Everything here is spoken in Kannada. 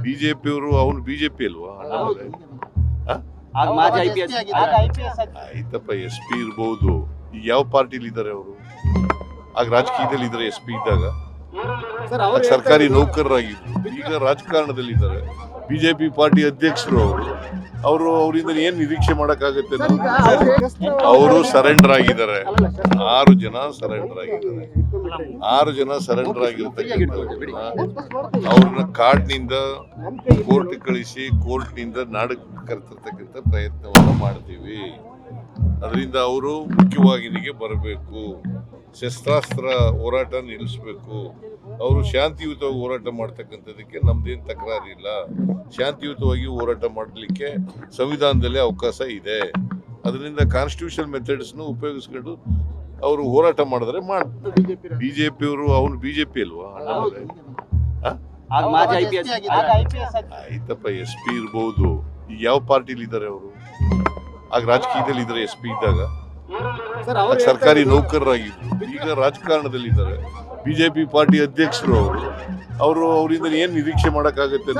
ಬಿಜೆಪಿಯವರು ಅವನು ಬಿಜೆಪಿ ಅಲ್ವಾ? ಆಯ್ತಪ್ಪ, ಎಸ್ ಪಿ ಇರ್ಬೋದು. ಈಗ ಯಾವ ಪಾರ್ಟಿಲಿ ಇದ್ದಾರೆ ಅವರು? ಆಗ ರಾಜಕೀಯದಲ್ಲಿ ಇದ್ದಾರೆ ಎಸ್ ಪಿ ಇದ್ದಾಗ, ಸರ್ಕಾರಿ ನೌಕರರಾಗಿದ್ರು. ಈಗ ರಾಜಕಾರಣದಲ್ಲಿ ಇದ್ದಾರೆ. ಬಿಜೆಪಿ ಪಾರ್ಟಿ ಅಧ್ಯಕ್ಷರು ಅವರಿಂದ ಏನ್ ನಿರೀಕ್ಷೆ ಮಾಡಕ್ಕಾಗತ್ತೆ? ಅವರು ಸರೆಂಡರ್ ಆಗಿದ್ದಾರೆ. 6 ಜನ ಸರೆಂಡರ್ ಆಗಿದ್ದಾರೆ. 6 ಜನ ಸರೆಂಡರ್ ಆಗಿರ್ತಕ್ಕಂಥವ್ರನ್ನ ಅವ್ರನ್ನ ಕಾಡ್ನಿಂದ ಕೋರ್ಟ್ ಕಳಿಸಿ ಕೋರ್ಟ್ನಿಂದ ನಾಡಕ್ಕೆ ಕರೆತರ್ತಕ್ಕಂಥ ಪ್ರಯತ್ನವನ್ನು ಮಾಡ್ತೀವಿ. ಅದರಿಂದ ಅವರು ಮುಖ್ಯವಾಹಿನಿಗೆ ಬರಬೇಕು. ಶಸ್ತ್ರಾಸ್ತ್ರ ಹೋರಾಟ ನಿಲ್ಲಿಸಬೇಕು. ಅವರು ಶಾಂತಿಯುತವಾಗಿ ಹೋರಾಟ ಮಾಡ್ತಕ್ಕಂಥದಕ್ಕೆ ನಮ್ದೇನು ತಕರಾರಿಲ್ಲ. ಶಾಂತಿಯುತವಾಗಿ ಹೋರಾಟ ಮಾಡಲಿಕ್ಕೆ ಸಂವಿಧಾನದಲ್ಲಿ ಅವಕಾಶ ಇದೆ. ಅದರಿಂದ ಕಾನ್ಸ್ಟಿಟ್ಯೂಷನ್ ಮೆಥಡ್ಸ್ನು ಉಪಯೋಗಿಸ್ಕೊಂಡು ಅವರು ಹೋರಾಟ ಮಾಡಿದ್ರೆ ಬಿಜೆಪಿಯವರು ಅವನು ಬಿಜೆಪಿ ಅಲ್ವಾ? ಆಯ್ತಪ್ಪ, ಎಸ್ ಪಿ ಇರ್ಬೋದು. ಈಗ ಯಾವ ಪಾರ್ಟಿಲಿ ಇದ್ದಾರೆ ಅವರು? ಆಗ ರಾಜಕೀಯದಲ್ಲಿ ಇದ್ದಾರೆ ಎಸ್ ಪಿ ಇದ್ದಾಗ, ಸರ್ಕಾರಿ ನೌಕರರಾಗಿದ್ರು. ಈಗ ರಾಜಕಾರಣದಲ್ಲಿ ಇದ್ದಾರೆ. ಬಿಜೆಪಿ ಪಾರ್ಟಿ ಅಧ್ಯಕ್ಷರು ಅವರಿಂದ ಏನ್ ನಿರೀಕ್ಷೆ ಮಾಡಕ್ಕಾಗತ್ತೆ?